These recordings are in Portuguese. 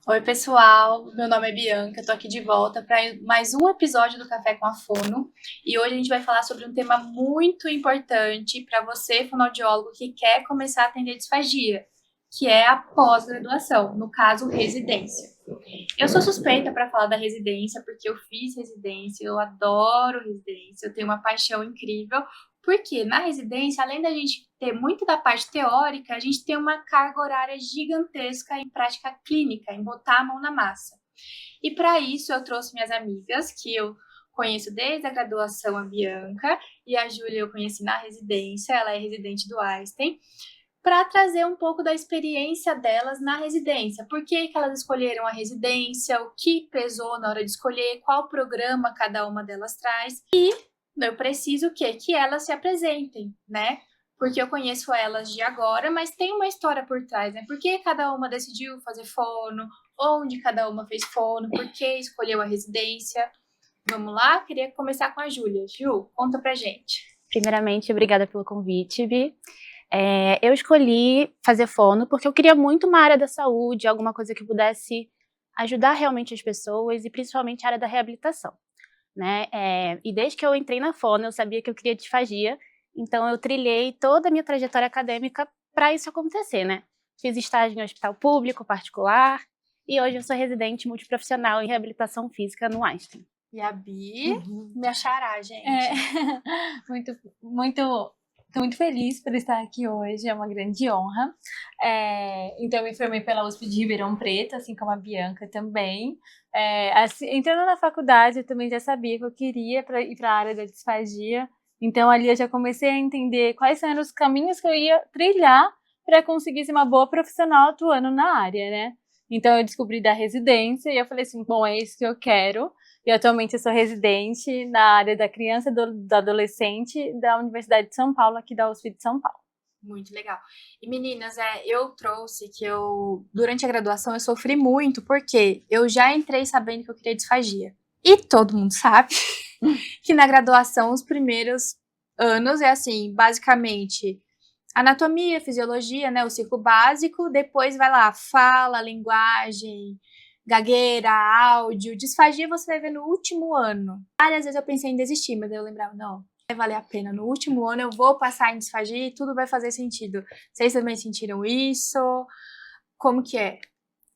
Oi, pessoal. Meu nome é Bianca. Eu tô aqui de volta para mais um episódio do Café com a Fono. E hoje a gente vai falar sobre um tema muito importante para você, fonoaudiólogo, que quer começar a atender disfagia, que é a pós-graduação, no caso, residência. Eu sou suspeita para falar da residência, porque eu fiz residência, eu adoro residência, eu tenho uma paixão incrível, porque na residência, além da gente ter muito da parte teórica, a gente tem uma carga horária gigantesca em prática clínica, em botar a mão na massa. E para isso eu trouxe minhas amigas, que eu conheço desde a graduação, a Bianca, e a Júlia eu conheci na residência, ela é residente do Einstein, para trazer um pouco da experiência delas na residência. Por que que elas escolheram a residência, o que pesou na hora de escolher, qual programa cada uma delas traz. E eu preciso o quê? Que elas se apresentem, né? Porque eu conheço elas de agora, mas tem uma história por trás, né? Por que cada uma decidiu fazer fono? Onde cada uma fez fono? Por que escolheu a residência? Vamos lá? Queria começar com a Júlia. Ju, conta pra gente. Primeiramente, obrigada pelo convite, Vi. Eu escolhi fazer fono porque eu queria muito uma área da saúde, alguma coisa que pudesse ajudar realmente as pessoas e principalmente a área da reabilitação, né? E desde que eu entrei na fono, eu sabia que eu queria disfagia, então eu trilhei toda a minha trajetória acadêmica para isso acontecer, né? Fiz estágio em hospital público, particular, e hoje eu sou residente multiprofissional em reabilitação física no Einstein. E a Bi, me achará, gente. Muito, muito, tô muito feliz por estar aqui hoje, é uma grande honra. Então, eu me formei pela USP de Ribeirão Preto, assim como a Bianca também. Entrando na faculdade, eu também já sabia que eu queria ir para a área da disfagia. Então, ali eu já comecei a entender quais eram os caminhos que eu ia trilhar para conseguir ser uma boa profissional atuando na área, né? Então, eu descobri da residência e eu falei assim, bom, é isso que eu quero. E atualmente eu sou residente na área da criança e do adolescente da Universidade de São Paulo, aqui da USP de São Paulo. Muito legal. E meninas, eu trouxe que durante a graduação, eu sofri muito, porque eu já entrei sabendo que eu queria disfagia. E todo mundo sabe que na graduação, os primeiros anos é assim, basicamente, anatomia, fisiologia, né, o ciclo básico, depois vai lá, fala, linguagem, gagueira, áudio, disfagia você vai ver no último ano. Várias vezes eu pensei em desistir, mas eu lembrava, não, vai valer a pena. No último ano eu vou passar em disfagia e tudo vai fazer sentido. Vocês também sentiram isso? Como que é?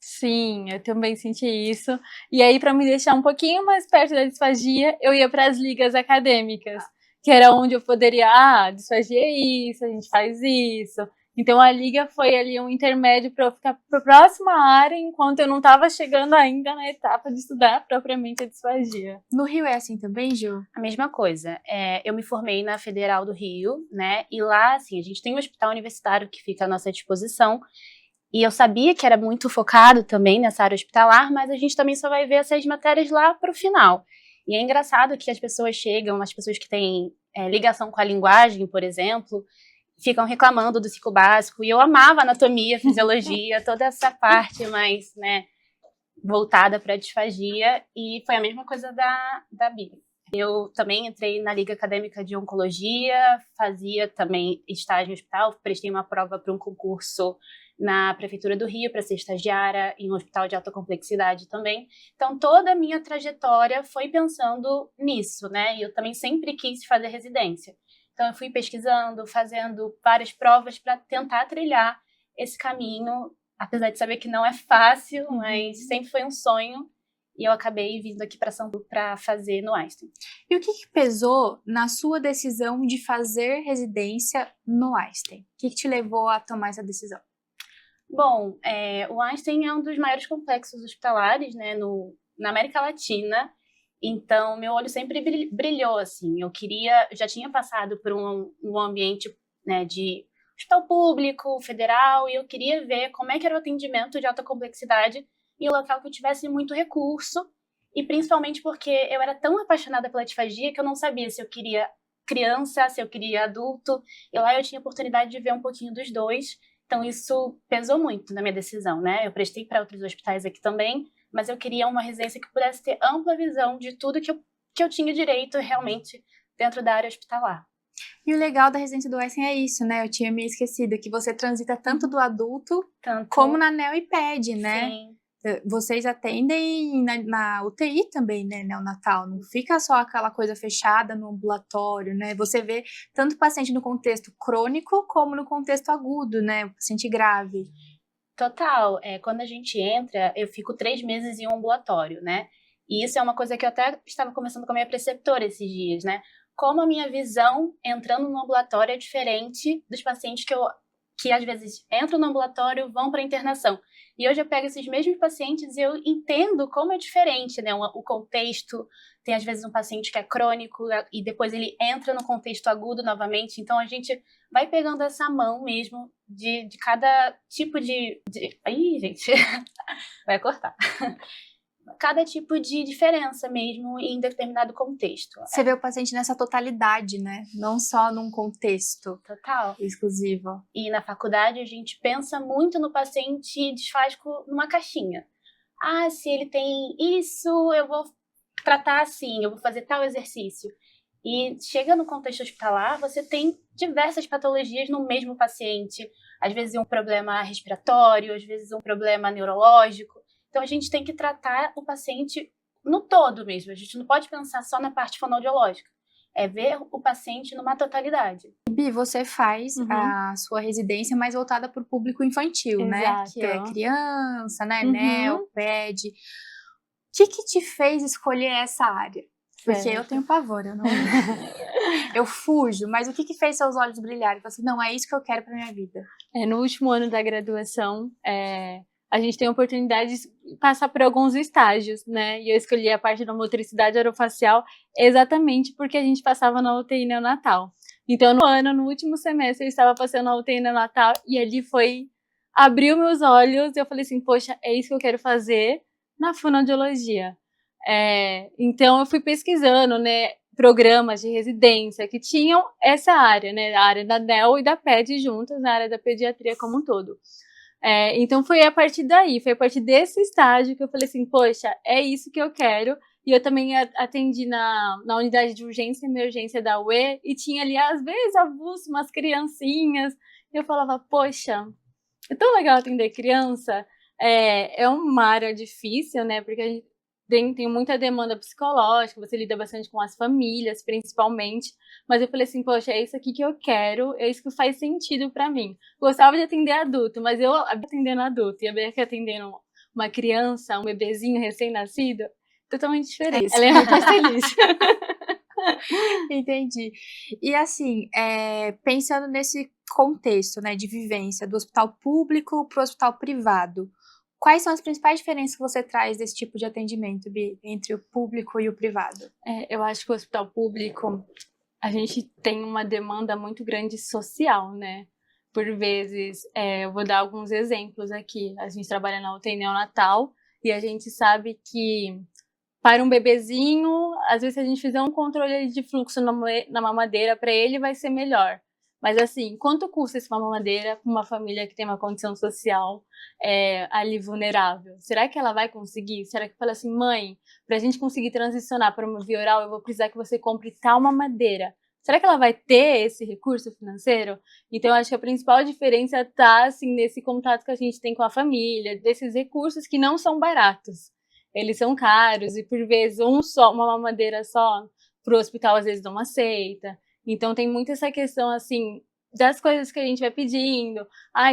Sim, eu também senti isso. E aí, para me deixar um pouquinho mais perto da disfagia, eu ia para as ligas acadêmicas, que era onde eu poderia, disfagia é isso, a gente faz isso. Então, a liga foi ali um intermédio para eu ficar para a próxima área, enquanto eu não estava chegando ainda na etapa de estudar propriamente a disfagia. No Rio é assim também, Ju? A mesma coisa. Eu me formei na Federal do Rio, né? E lá, assim, a gente tem um hospital universitário que fica à nossa disposição. E eu sabia que era muito focado também nessa área hospitalar, mas a gente também só vai ver essas matérias lá para o final. E é engraçado que as pessoas chegam, as pessoas que têm ligação com a linguagem, por exemplo, ficam reclamando do ciclo básico. E eu amava anatomia, fisiologia, toda essa parte mais, né, voltada para a disfagia. E foi a mesma coisa da Bia. Eu também entrei na Liga Acadêmica de Oncologia, fazia também estágio em hospital, prestei uma prova para um concurso na Prefeitura do Rio para ser estagiária em um hospital de alta complexidade também. Então, toda a minha trajetória foi pensando nisso, né? E eu também sempre quis fazer residência. Então, eu fui pesquisando, fazendo várias provas para tentar trilhar esse caminho, apesar de saber que não é fácil, mas sempre foi um sonho. E eu acabei vindo aqui para São Paulo para fazer no Einstein. E o que pesou na sua decisão de fazer residência no Einstein? O que te levou a tomar essa decisão? Bom, o Einstein é um dos maiores complexos hospitalares, né, na América Latina. Então, meu olho sempre brilhou, assim. Eu já tinha passado por um ambiente, né, de hospital público, federal, e eu queria ver como é que era o atendimento de alta complexidade em um local que eu tivesse muito recurso, e principalmente porque eu era tão apaixonada pela disfagia que eu não sabia se eu queria criança, se eu queria adulto, e lá eu tinha a oportunidade de ver um pouquinho dos dois. Então, isso pesou muito na minha decisão, né? Eu prestei para outros hospitais aqui também, mas eu queria uma residência que pudesse ter ampla visão de tudo que eu tinha direito realmente dentro da área hospitalar. E o legal da residência do Einstein é isso, né? Eu tinha me esquecido, que você transita tanto do adulto como na neo e ped, né? Sim. Vocês atendem na UTI também, né, neonatal, não fica só aquela coisa fechada no ambulatório, né? Você vê tanto paciente no contexto crônico como no contexto agudo, né, o paciente grave. Total. Quando a gente entra, eu fico 3 meses em um ambulatório, né? E isso é uma coisa que eu até estava conversando com a minha preceptora esses dias, né? Como a minha visão entrando no ambulatório é diferente dos pacientes que às vezes entram no ambulatório, vão para internação. E hoje eu pego esses mesmos pacientes e eu entendo como é diferente, né? O contexto. Tem às vezes um paciente que é crônico e depois ele entra no contexto agudo novamente. Então a gente vai pegando essa mão mesmo de cada tipo de... Ih, gente, vai cortar. Cada tipo de diferença mesmo em determinado contexto. Você vê o paciente nessa totalidade, né? Não só num contexto Total. exclusivo. E na faculdade a gente pensa muito no paciente e desfaz numa caixinha. Ah, se ele tem isso, eu vou tratar assim, eu vou fazer tal exercício. E chega no contexto hospitalar, você tem diversas patologias no mesmo paciente. Às vezes um problema respiratório, às vezes um problema neurológico. Então, a gente tem que tratar o paciente no todo mesmo. A gente não pode pensar só na parte fonoaudiológica. É ver o paciente numa totalidade. Bi, você faz a sua residência mais voltada para o público infantil, Exato. né? Que é criança, né? NEL, PED. O que te fez escolher essa área? Porque eu tenho pavor, eu não... eu fujo, mas o que fez seus olhos brilharem? Falei assim, não, é isso que eu quero para minha vida. No último ano da graduação, a gente tem a oportunidade de passar por alguns estágios, né? E eu escolhi a parte da motricidade orofacial exatamente porque a gente passava na UTI neonatal. Então, no último semestre, eu estava passando na UTI neonatal e ali abriu meus olhos e eu falei assim, poxa, é isso que eu quero fazer na fonoaudiologia. Então, eu fui pesquisando, né, programas de residência que tinham essa área, né, a área da NEL e da PED juntas, na área da pediatria como um todo. Então foi a partir daí, foi a partir desse estágio que eu falei assim, poxa, é isso que eu quero. E eu também atendi na unidade de urgência e emergência da UE e tinha ali, às vezes, avulso, umas criancinhas. E eu falava, poxa, é tão legal atender criança. É uma área difícil, né, porque a gente tem muita demanda psicológica, você lida bastante com as famílias, principalmente. Mas eu falei assim, poxa, é isso aqui que eu quero, é isso que faz sentido pra mim. Gostava de atender adulto, mas eu atendendo adulto e a Beca atendendo uma criança, um bebezinho recém-nascido, totalmente diferente. Ela é muito mais feliz. Entendi. E assim, pensando nesse contexto, né, de vivência do hospital público para o hospital privado, quais são as principais diferenças que você traz desse tipo de atendimento, Bi, entre o público e o privado? Eu acho que o hospital público, a gente tem uma demanda muito grande social, né? Por vezes, eu vou dar alguns exemplos aqui. A gente trabalha na UTI neonatal e a gente sabe que para um bebezinho, às vezes se a gente fizer um controle de fluxo na mamadeira para ele, vai ser melhor. Mas assim, quanto custa essa mamadeira para uma família que tem uma condição social ali vulnerável? Será que ela vai conseguir? Será que fala assim, mãe, para a gente conseguir transicionar para uma via oral, eu vou precisar que você compre tal mamadeira. Será que ela vai ter esse recurso financeiro? Então, eu acho que a principal diferença está assim, nesse contato que a gente tem com a família, desses recursos que não são baratos. Eles são caros e, por vezes, uma mamadeira só para o hospital, às vezes, não aceita. Então, tem muito essa questão, assim, das coisas que a gente vai pedindo.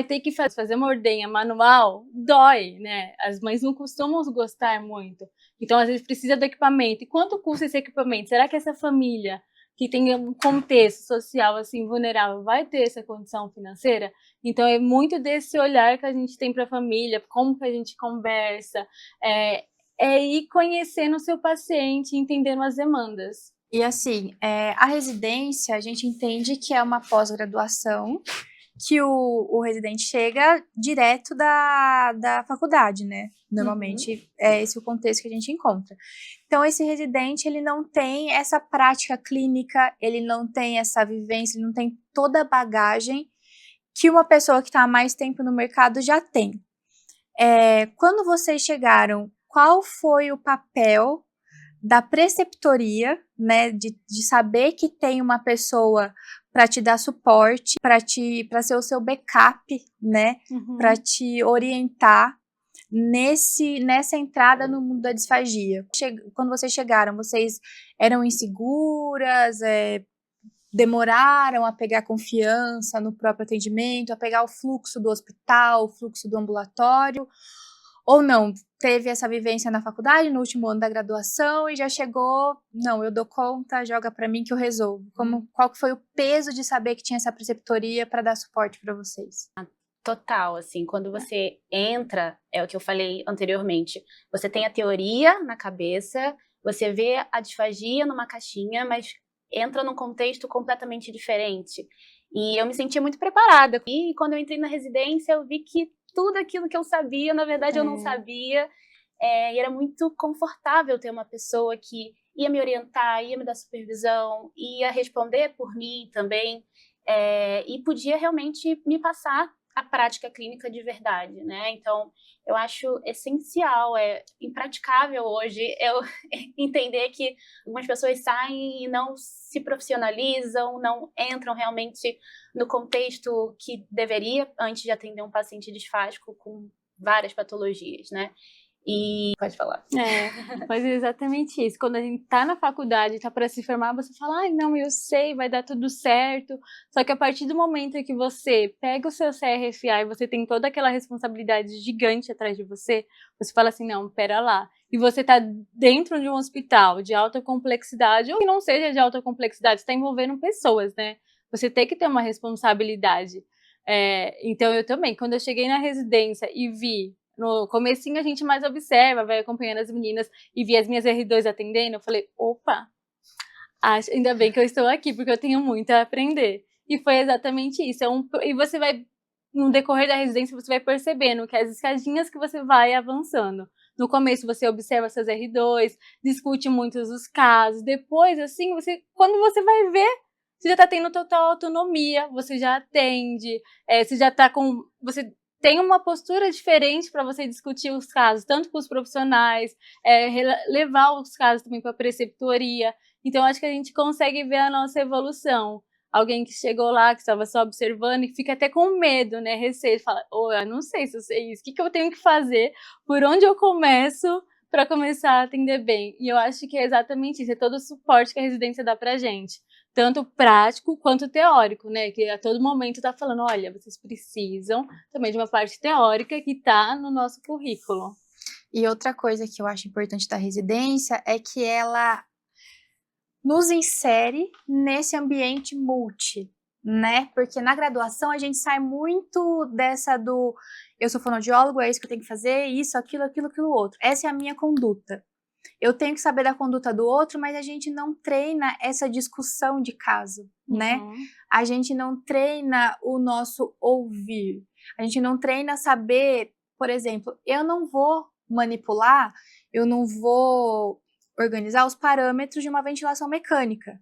Tem que fazer uma ordenha manual, dói, né? As mães não costumam gostar muito. Então, às vezes, precisa do equipamento. E quanto custa esse equipamento? Será que essa família que tem um contexto social, assim, vulnerável, vai ter essa condição financeira? Então, é muito desse olhar que a gente tem para a família, como que a gente conversa, ir conhecendo o seu paciente, entendendo as demandas. E assim, a residência, a gente entende que é uma pós-graduação, que o residente chega direto da faculdade, né? Normalmente é esse o contexto que a gente encontra. Então, esse residente, ele não tem essa prática clínica, ele não tem essa vivência, ele não tem toda a bagagem que uma pessoa que está há mais tempo no mercado já tem. Quando vocês chegaram, qual foi o papel da preceptoria, né, de saber que tem uma pessoa para te dar suporte, para ser o seu backup, né, para te orientar nessa entrada no mundo da disfagia? Quando vocês chegaram, vocês eram inseguras, demoraram a pegar confiança no próprio atendimento, a pegar o fluxo do hospital, o fluxo do ambulatório, ou não? Teve essa vivência na faculdade, no último ano da graduação, e já chegou, não, eu dou conta, joga para mim que eu resolvo. Qual que foi o peso de saber que tinha essa preceptoria para dar suporte para vocês? Total, assim, quando você entra, é o que eu falei anteriormente, você tem a teoria na cabeça, você vê a disfagia numa caixinha, mas entra num contexto completamente diferente. E eu me sentia muito preparada. E quando eu entrei na residência, eu vi que tudo aquilo que eu sabia, na verdade, eu não sabia. E era muito confortável ter uma pessoa que ia me orientar, ia me dar supervisão, ia responder por mim também, e podia realmente me passar a prática clínica de verdade, né? Então, eu acho essencial, impraticável hoje eu entender que algumas pessoas saem e não se profissionalizam, não entram realmente no contexto que deveria antes de atender um paciente disfásico com várias patologias, né? E pode falar. Mas é exatamente isso. Quando a gente tá na faculdade, tá para se formar, você fala, ai, não, eu sei, vai dar tudo certo. Só que a partir do momento que você pega o seu CRFA e você tem toda aquela responsabilidade gigante atrás de você, você fala assim, não, pera lá. E você tá dentro de um hospital de alta complexidade, ou que não seja de alta complexidade, você tá envolvendo pessoas, né? Você tem que ter uma responsabilidade. Então, eu também, quando eu cheguei na residência e vi, no comecinho a gente mais observa, vai acompanhando as meninas e vi as minhas R2 atendendo, eu falei, opa, ainda bem que eu estou aqui, porque eu tenho muito a aprender. E foi exatamente isso. E você vai, no decorrer da residência, você vai percebendo que as escadinhas que você vai avançando. No começo você observa seus R2, discute muitos os casos, depois, assim, quando você vai ver, você já está tendo total autonomia, você já atende, você já está com... Você tem uma postura diferente para você discutir os casos, tanto com os profissionais, levar os casos também para a preceptoria. Então, acho que a gente consegue ver a nossa evolução. Alguém que chegou lá, que estava só observando e fica até com medo, né, receio, fala, eu não sei se eu sei isso, o que eu tenho que fazer, por onde eu começo para começar a atender bem? E eu acho que é exatamente isso, é todo o suporte que a residência dá para a gente. Tanto prático quanto teórico, né? Que a todo momento tá falando, olha, vocês precisam também de uma parte teórica que tá no nosso currículo. E outra coisa que eu acho importante da residência é que ela nos insere nesse ambiente multi, né? Porque na graduação a gente sai muito dessa do eu sou fonoaudiólogo, é isso que eu tenho que fazer, isso, aquilo, outro. Essa é a minha conduta. Eu tenho que saber da conduta do outro, mas a gente não treina essa discussão de caso, né? A gente não treina o nosso ouvir. A gente não treina saber, por exemplo, eu não vou manipular, eu não vou organizar os parâmetros de uma ventilação mecânica,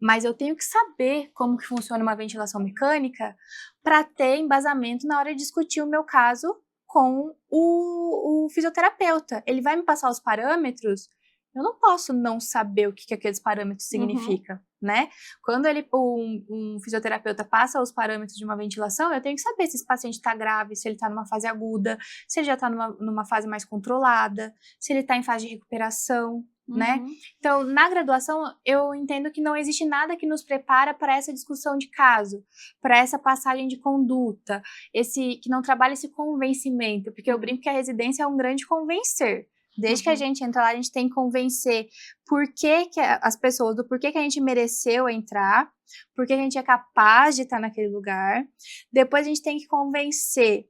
mas eu tenho que saber como que funciona uma ventilação mecânica para ter embasamento na hora de discutir o meu caso com o fisioterapeuta. Ele vai me passar os parâmetros, eu não posso não saber o que aqueles parâmetros significam, né? Quando um fisioterapeuta passa os parâmetros de uma ventilação, eu tenho que saber se esse paciente está grave, se ele está numa fase aguda, se ele já está numa fase mais controlada, se ele está em fase de recuperação, né? Então, na graduação, eu entendo que não existe nada que nos prepara para essa discussão de caso, para essa passagem de conduta, que não trabalha esse convencimento, porque eu brinco que a residência é um grande convencer. Desde que a gente entra lá, a gente tem que convencer as pessoas do porquê que a gente mereceu entrar, porquê que a gente é capaz de estar naquele lugar. Depois a gente tem que convencer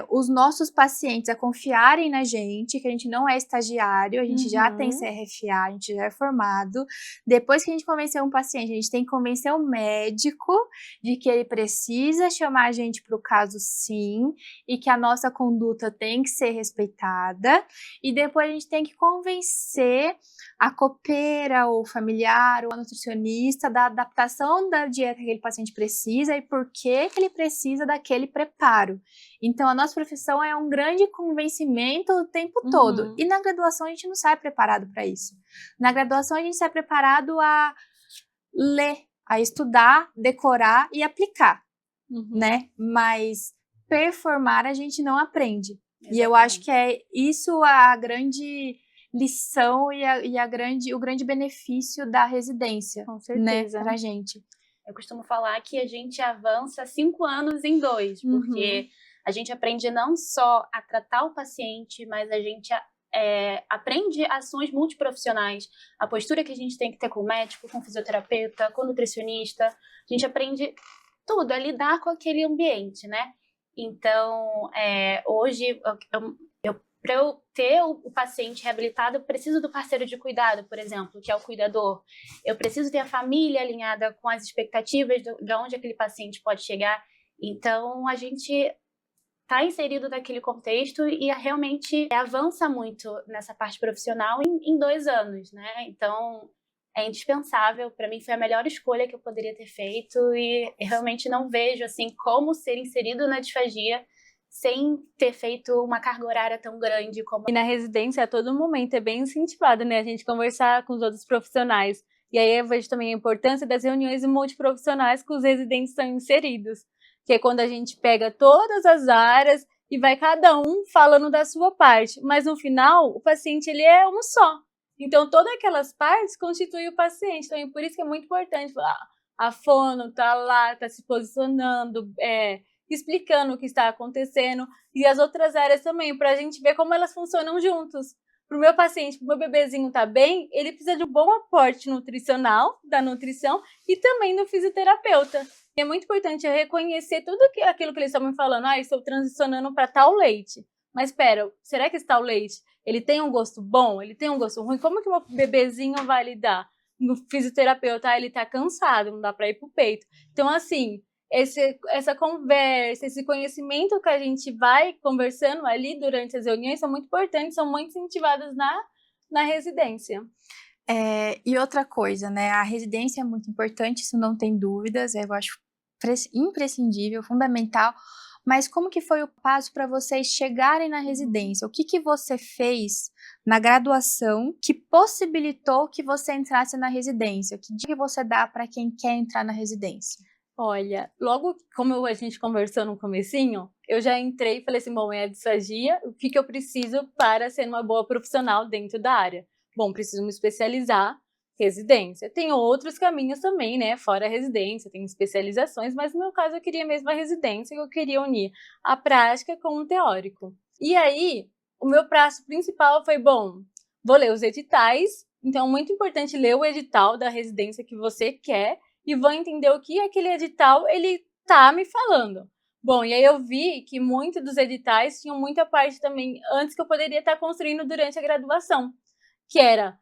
os nossos pacientes a confiarem na gente, que a gente não é estagiário, a gente já tem CRFA, a gente já é formado. Depois que a gente convencer um paciente, a gente tem que convencer o médico de que ele precisa chamar a gente para o caso sim, e que a nossa conduta tem que ser respeitada. E depois a gente tem que convencer a copeira, ou familiar, ou a nutricionista da adaptação da dieta que aquele paciente precisa e por que ele precisa daquele preparo. Então, a nossa profissão é um grande convencimento o tempo todo. E na graduação a gente não sai preparado para isso. Na graduação a gente sai preparado a ler, a estudar, decorar e aplicar, né? Mas performar a gente não aprende. E eu acho que é isso a grande lição o grande benefício da residência, Com né, certeza. pra gente. Eu costumo falar que a gente avança 5 anos em 2, porque a gente aprende não só a tratar o paciente, mas a gente aprende ações multiprofissionais. A postura que a gente tem que ter com o médico, com o fisioterapeuta, com o nutricionista. A gente aprende tudo, a lidar com aquele ambiente, né? Então, hoje, para eu ter o paciente reabilitado, eu preciso do parceiro de cuidado, por exemplo, que é o cuidador. Eu preciso ter a família alinhada com as expectativas de onde aquele paciente pode chegar. Então, a gente está inserido naquele contexto e realmente avança muito nessa parte profissional em 2 anos, né? Então, é indispensável. Para mim, foi a melhor escolha que eu poderia ter feito e eu realmente não vejo assim como ser inserido na disfagia sem ter feito uma carga horária tão grande como... E na residência, a todo momento, é bem incentivado, né? A gente conversar com os outros profissionais. E aí eu vejo também a importância das reuniões multiprofissionais que os residentes estão inseridos. Que é quando a gente pega todas as áreas e vai cada um falando da sua parte. Mas no final, o paciente ele é um só. Então, todas aquelas partes constituem o paciente. Então, é por isso que é muito importante falar, a fono tá lá, tá se posicionando, explicando o que está acontecendo, e as outras áreas também, para a gente ver como elas funcionam juntos. Para o meu paciente, para o meu bebezinho estar bem, ele precisa de um bom aporte nutricional, da nutrição, e também do fisioterapeuta. E é muito importante eu reconhecer tudo aquilo que eles estão me falando. Estou transicionando para tal leite. Mas espera, será que esse tal leite, ele tem um gosto bom? Ele tem um gosto ruim? Como que o meu bebezinho vai lidar? No fisioterapeuta, ele está cansado, não dá para ir para o peito. Então, assim, essa conversa, esse conhecimento que a gente vai conversando ali durante as reuniões são muito importantes, são muito incentivadas na residência. E outra coisa, né? A residência é muito importante, isso não tem dúvidas, eu acho imprescindível, fundamental. Mas como que foi o passo para vocês chegarem na residência? O que você fez na graduação que possibilitou que você entrasse na residência? Que dica você dá para quem quer entrar na residência? Olha, logo como a gente conversou no comecinho, eu já entrei e falei assim, bom, é a disfagia, o que eu preciso para ser uma boa profissional dentro da área? Bom, preciso me especializar, residência. Tem outros caminhos também, né, fora a residência, tem especializações, mas no meu caso eu queria mesmo a residência, eu queria unir a prática com o teórico. E aí, o meu prazo principal foi, bom, vou ler os editais, então é muito importante ler o edital da residência que você quer, e vou entender o que aquele edital ele tá me falando. Bom, e aí eu vi que muitos dos editais tinham muita parte também antes que eu poderia estar construindo durante a graduação, que era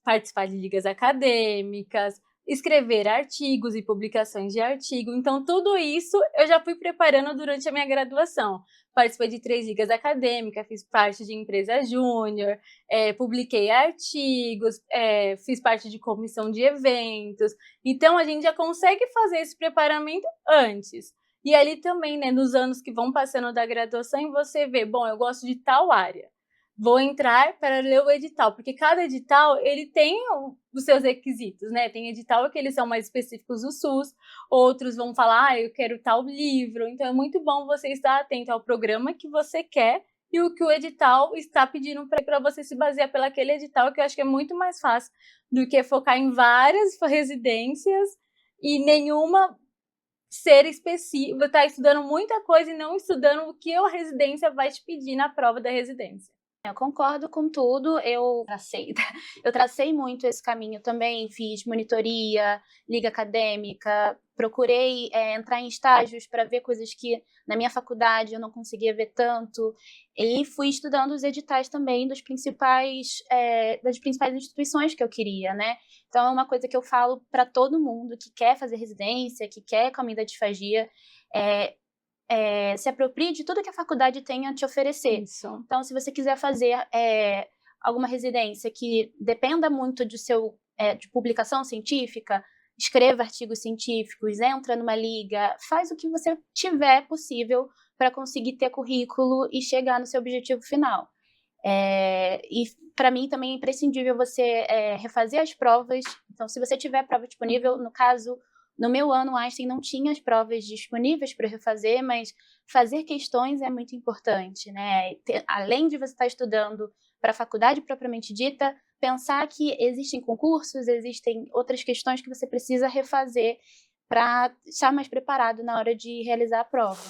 participar de ligas acadêmicas, escrever artigos e publicações de artigo. Então, tudo isso eu já fui preparando durante a minha graduação. Participei de 3 ligas acadêmicas, fiz parte de empresa júnior, publiquei artigos, fiz parte de comissão de eventos. Então, a gente já consegue fazer esse preparamento antes. E ali também, né, nos anos que vão passando da graduação, você vê, bom, eu gosto de tal área. Vou entrar para ler o edital, porque cada edital ele tem os seus requisitos, né? Tem edital que eles são mais específicos do SUS, outros vão falar, eu quero tal livro. Então é muito bom você estar atento ao programa que você quer e o que o edital está pedindo para você se basear pelaquele edital, que eu acho que é muito mais fácil do que focar em várias residências e nenhuma ser específica, tá estudando muita coisa e não estudando o que a residência vai te pedir na prova da residência. Eu concordo com tudo, eu tracei muito esse caminho também, fiz monitoria, liga acadêmica, procurei entrar em estágios para ver coisas que na minha faculdade eu não conseguia ver tanto, e fui estudando os editais também das principais instituições que eu queria, né? Então é uma coisa que eu falo para todo mundo que quer fazer residência, que quer caminho da disfagia, se aproprie de tudo que a faculdade tem a te oferecer. Isso. Então, se você quiser fazer alguma residência que dependa muito de publicação científica, escreva artigos científicos, entra numa liga, faz o que você tiver possível para conseguir ter currículo e chegar no seu objetivo final. E para mim também é imprescindível você refazer as provas. Então, se você tiver prova disponível, no caso, No meu ano, o Einstein não tinha as provas disponíveis para refazer, mas fazer questões é muito importante, né? Além de você estar estudando para a faculdade propriamente dita, pensar que existem concursos, existem outras questões que você precisa refazer para estar mais preparado na hora de realizar a prova.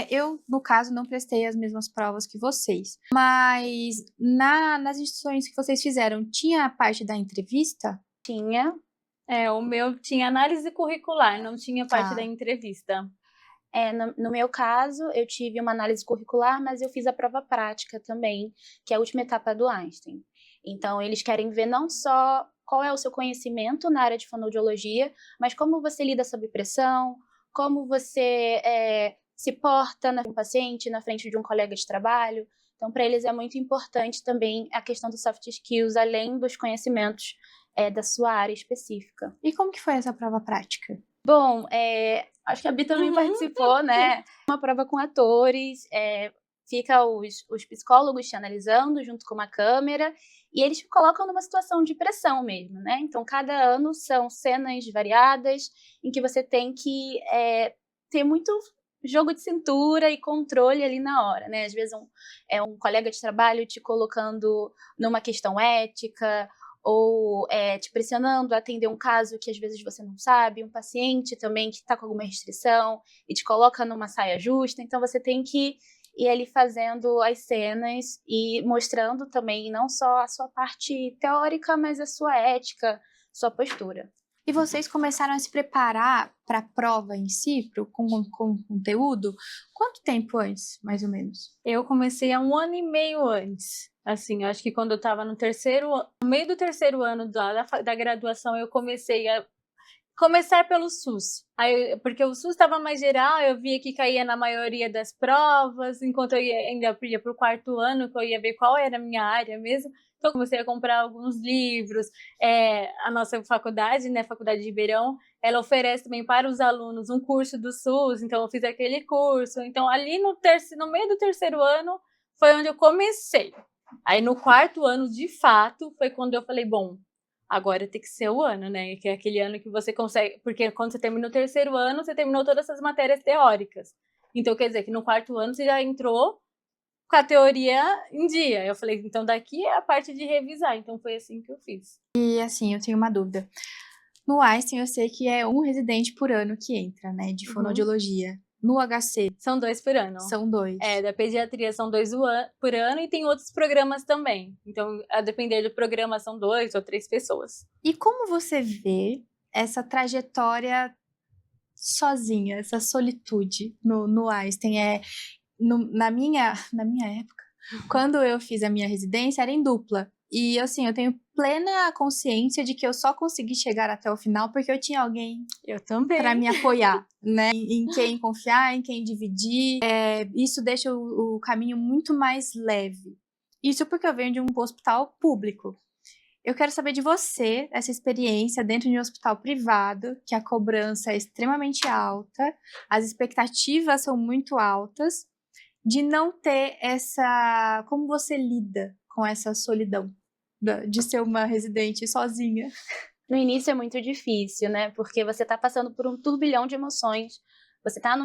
Eu, no caso, não prestei as mesmas provas que vocês, mas nas instituições que vocês fizeram, tinha a parte da entrevista? Tinha. O meu tinha análise curricular, não tinha parte da entrevista. No meu caso, eu tive uma análise curricular, mas eu fiz a prova prática também, que é a última etapa do Einstein. Então, eles querem ver não só qual é o seu conhecimento na área de fonoaudiologia, mas como você lida sob pressão, como você se porta com um paciente, na frente de um colega de trabalho. Então, para eles é muito importante também a questão dos soft skills, além dos conhecimentos da sua área específica. E como que foi essa prova prática? Bom, acho que a Bia também participou, né? Uma prova com atores, fica os psicólogos te analisando junto com uma câmera, e eles te colocam numa situação de pressão mesmo, né? Então, cada ano são cenas variadas, em que você tem que ter muito jogo de cintura e controle ali na hora, né? Às vezes um colega de trabalho te colocando numa questão ética, ou te pressionando a atender um caso que às vezes você não sabe, um paciente também que está com alguma restrição e te coloca numa saia justa, então você tem que ir ali fazendo as cenas e mostrando também não só a sua parte teórica, mas a sua ética, sua postura. E vocês começaram a se preparar para a prova em si, com conteúdo, quanto tempo antes, mais ou menos? Eu comecei há 1 ano e meio antes. Assim, eu acho que quando eu estava no meio do terceiro ano da graduação, eu comecei a começar pelo SUS. Porque o SUS estava mais geral, eu via que caía na maioria das provas, enquanto eu ainda ia para o 4º ano, que eu ia ver qual era a minha área mesmo. Então, eu comecei a comprar alguns livros. A nossa faculdade, né, Faculdade de Ribeirão, ela oferece também para os alunos um curso do SUS, então eu fiz aquele curso. Então, ali no meio do terceiro ano, foi onde eu comecei. Aí, no 4º ano, de fato, foi quando eu falei, bom, agora tem que ser o ano, né? Que é aquele ano que você consegue... Porque quando você termina o terceiro ano, você terminou todas essas matérias teóricas. Então, quer dizer que no 4º ano você já entrou com a teoria em dia. Eu falei, então daqui é a parte de revisar. Então, foi assim que eu fiz. E, assim, eu tenho uma dúvida. No Einstein, eu sei que é um residente por ano que entra, né? De fonoaudiologia. No HC? São 2 por ano. São 2. Da pediatria são 2 por ano e tem outros programas também. Então, a depender do programa, são 2 ou 3 pessoas. E como você vê essa trajetória sozinha, essa solitude no Einstein? Na minha época, quando eu fiz a minha residência, era em dupla. E, assim, eu tenho plena consciência de que eu só consegui chegar até o final porque eu tinha alguém para me apoiar, né? Em quem confiar, em quem dividir. Isso deixa o caminho muito mais leve. Isso porque eu venho de um hospital público. Eu quero saber de você, essa experiência dentro de um hospital privado, que a cobrança é extremamente alta, as expectativas são muito altas, de não ter essa... Como você lida com essa solidão de ser uma residente sozinha? No início é muito difícil, né? Porque você está passando por um turbilhão de emoções, você está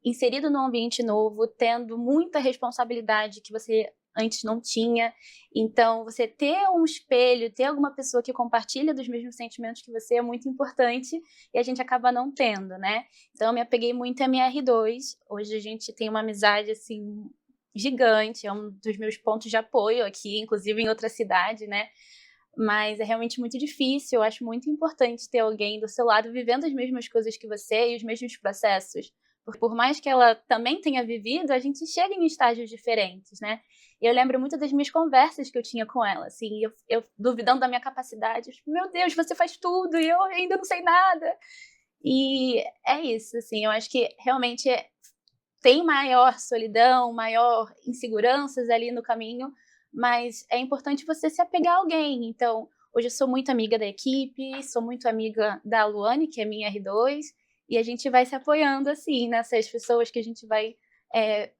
inserido num ambiente novo, tendo muita responsabilidade que você antes não tinha. Então, você ter um espelho, ter alguma pessoa que compartilha dos mesmos sentimentos que você é muito importante e a gente acaba não tendo, né? Então, eu me apeguei muito à minha R2. Hoje a gente tem uma amizade, assim, gigante. É um dos meus pontos de apoio aqui, inclusive em outra cidade, né? Mas é realmente muito difícil. Eu acho muito importante ter alguém do seu lado vivendo as mesmas coisas que você e os mesmos processos. Porque por mais que ela também tenha vivido, a gente chega em estágios diferentes, né? E eu lembro muito das minhas conversas que eu tinha com ela, assim, eu duvidando da minha capacidade. Meu Deus, você faz tudo e eu ainda não sei nada. E é isso, assim, eu acho que realmente tem maior solidão, maior inseguranças ali no caminho, mas é importante você se apegar a alguém. Então, hoje eu sou muito amiga da equipe, sou muito amiga da Luane, que é minha R2, e a gente vai se apoiando, assim, nessas pessoas que a gente vai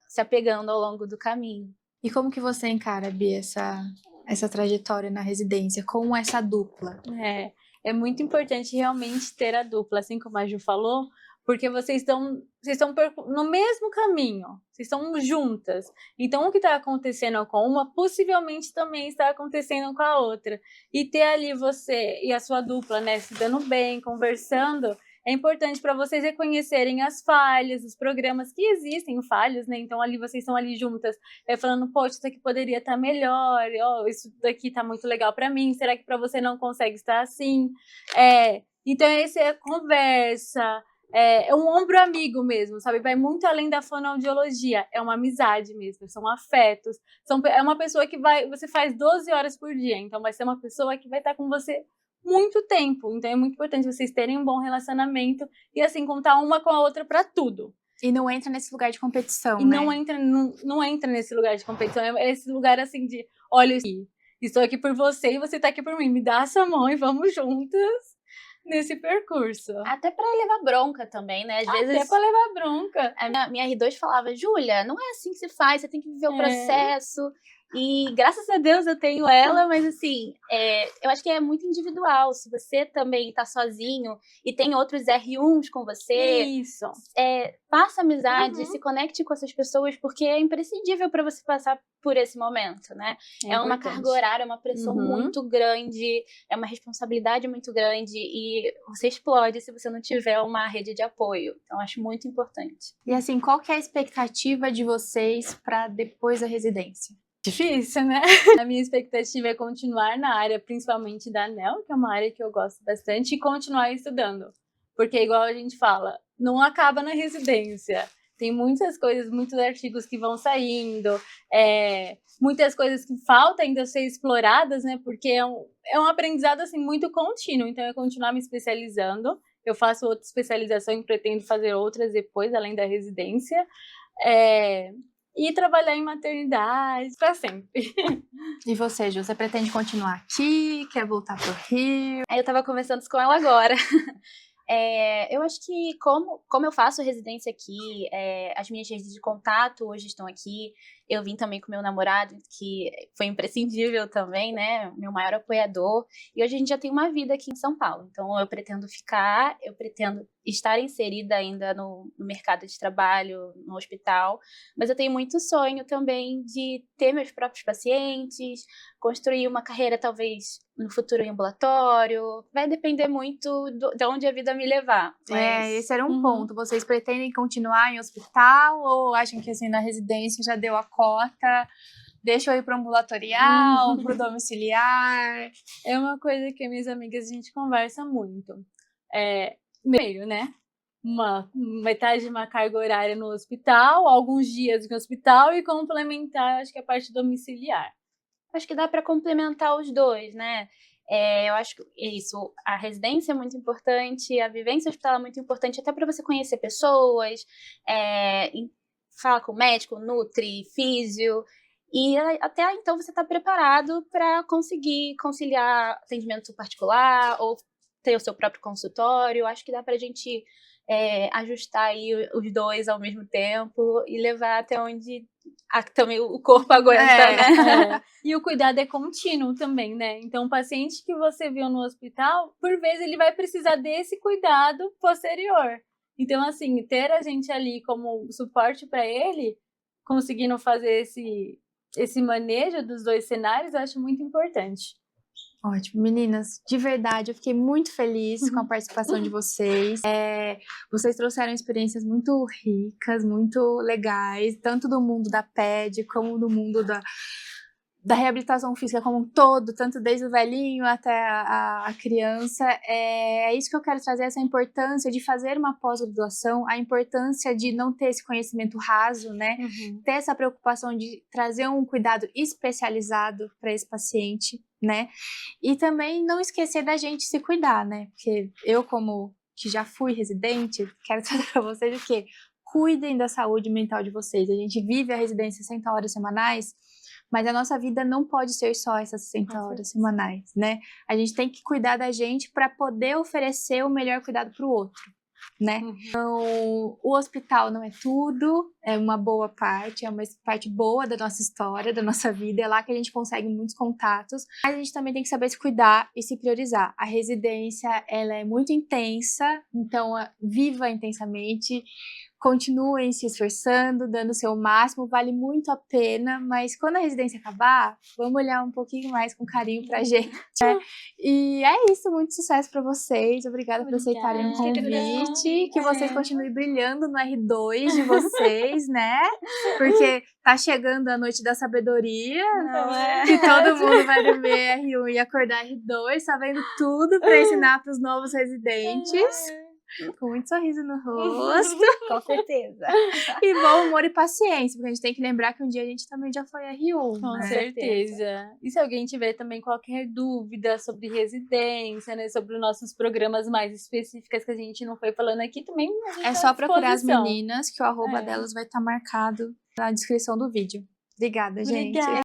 se apegando ao longo do caminho. E como que você encara, Bia, essa trajetória na residência com essa dupla? é muito importante realmente ter a dupla, assim como a Ju falou, porque vocês estão no mesmo caminho, vocês estão juntas. Então, o que está acontecendo com uma, possivelmente também está acontecendo com a outra. E ter ali você e a sua dupla, né, se dando bem, conversando, é importante para vocês reconhecerem as falhas, os programas que existem falhas, né? Então, ali vocês estão ali juntas, falando, poxa, isso aqui poderia estar melhor, oh, isso daqui está muito legal para mim, será que para você não consegue estar assim? Então, essa é a conversa. É um ombro amigo mesmo, sabe? Vai muito além da fonoaudiologia. É uma amizade mesmo, são afetos. É uma pessoa que você faz 12 horas por dia, então vai ser uma pessoa que vai estar com você muito tempo. Então é muito importante vocês terem um bom relacionamento e assim contar uma com a outra para tudo. E não entra nesse lugar de competição, e né? Não entra nesse lugar de competição. É esse lugar assim de, olha, estou aqui por você e você está aqui por mim. Me dá essa mão e vamos juntas nesse percurso. Até pra levar bronca também, né? Às vezes. Até pra levar bronca. A minha R2 falava, Júlia, não é assim que se faz, você tem que viver o processo. E graças a Deus eu tenho ela, mas assim, eu acho que é muito individual. Se você também tá sozinho e tem outros R1s com você, isso. Faça amizade, se conecte com essas pessoas, porque é imprescindível para você passar por esse momento, né? É uma carga horária, é uma pressão muito grande, é uma responsabilidade muito grande e você explode se você não tiver uma rede de apoio. Então, acho muito importante. E assim, qual que é a expectativa de vocês para depois da residência? Difícil, né? A minha expectativa é continuar na área, principalmente da ANEL, que é uma área que eu gosto bastante, e continuar estudando. Porque, igual a gente fala, não acaba na residência. Tem muitas coisas, muitos artigos que vão saindo, muitas coisas que faltam ainda ser exploradas, né? Porque é um aprendizado, assim, muito contínuo. Então, é continuar me especializando. Eu faço outra especialização e pretendo fazer outras depois, além da residência. E trabalhar em maternidade para sempre. E você, Ju, você pretende continuar aqui? Quer voltar pro Rio? Eu tava conversando isso com ela agora. Eu acho que como eu faço residência aqui, as minhas redes de contato hoje estão aqui. Eu vim também com meu namorado, que foi imprescindível também, né? Meu maior apoiador. E hoje a gente já tem uma vida aqui em São Paulo. Então eu pretendo ficar, eu pretendo estar inserida ainda no mercado de trabalho, no hospital. Mas eu tenho muito sonho também de ter meus próprios pacientes, construir uma carreira talvez no futuro em ambulatório. Vai depender muito de onde a vida me levar. Mas... esse era um ponto. Vocês pretendem continuar em hospital ou acham que assim na residência já deu a cota? Deixa eu ir para o ambulatorial, para o domiciliar? É uma coisa que minhas amigas a gente conversa muito. Meio, né? Metade de uma carga horária no hospital, alguns dias no hospital e complementar, acho que a parte domiciliar. Acho que dá para complementar os dois, né? Eu acho que isso, a residência é muito importante, a vivência hospitalar é muito importante, até para você conhecer pessoas, falar com o médico, nutri, físio, e até então você está preparado para conseguir conciliar atendimento particular ou ter o seu próprio consultório. Acho que dá para a gente ajustar aí os dois ao mesmo tempo e levar até onde também o corpo aguenta, né? E o cuidado é contínuo também, né? Então, o paciente que você viu no hospital, por vezes ele vai precisar desse cuidado posterior. Então, assim, ter a gente ali como suporte para ele, conseguindo fazer esse manejo dos dois cenários, eu acho muito importante. Ótimo, meninas, de verdade, eu fiquei muito feliz com a participação de vocês. Vocês trouxeram experiências muito ricas, muito legais, tanto do mundo da PED, como do mundo da reabilitação física como um todo, tanto desde o velhinho até a criança. É isso que eu quero trazer, essa importância de fazer uma pós-graduação, a importância de não ter esse conhecimento raso, né? Ter essa preocupação de trazer um cuidado especializado para esse paciente, né? E também não esquecer da gente se cuidar, né? Porque eu, como que já fui residente, quero trazer para vocês o quê? Cuidem da saúde mental de vocês. A gente vive a residência 60 horas semanais, mas a nossa vida não pode ser só essas 60 horas semanais, né? A gente tem que cuidar da gente para poder oferecer o melhor cuidado para o outro, né? Então, o hospital não é tudo, é uma boa parte, é uma parte boa da nossa história, da nossa vida, é lá que a gente consegue muitos contatos, mas a gente também tem que saber se cuidar e se priorizar. A residência, ela é muito intensa, então viva intensamente, continuem se esforçando, dando o seu máximo, vale muito a pena, mas quando a residência acabar, vamos olhar um pouquinho mais com carinho pra gente, né? E é isso, muito sucesso pra vocês, obrigada por aceitarem o convite, que vocês continuem brilhando no R2 de vocês, né? Porque tá chegando a noite da sabedoria, que todo mundo vai beber R1 e acordar R2, sabendo tudo pra ensinar pros novos residentes. Com muito sorriso no rosto. Com certeza. E bom humor e paciência, porque a gente tem que lembrar que um dia a gente também já foi R1. Com né? certeza. E se alguém tiver também qualquer dúvida sobre residência, né, sobre os nossos programas mais específicos que a gente não foi falando aqui, também a gente É tá só à procurar as disposição. meninas, que o arroba delas vai estar marcado na descrição do vídeo. Obrigada, gente. Obrigada.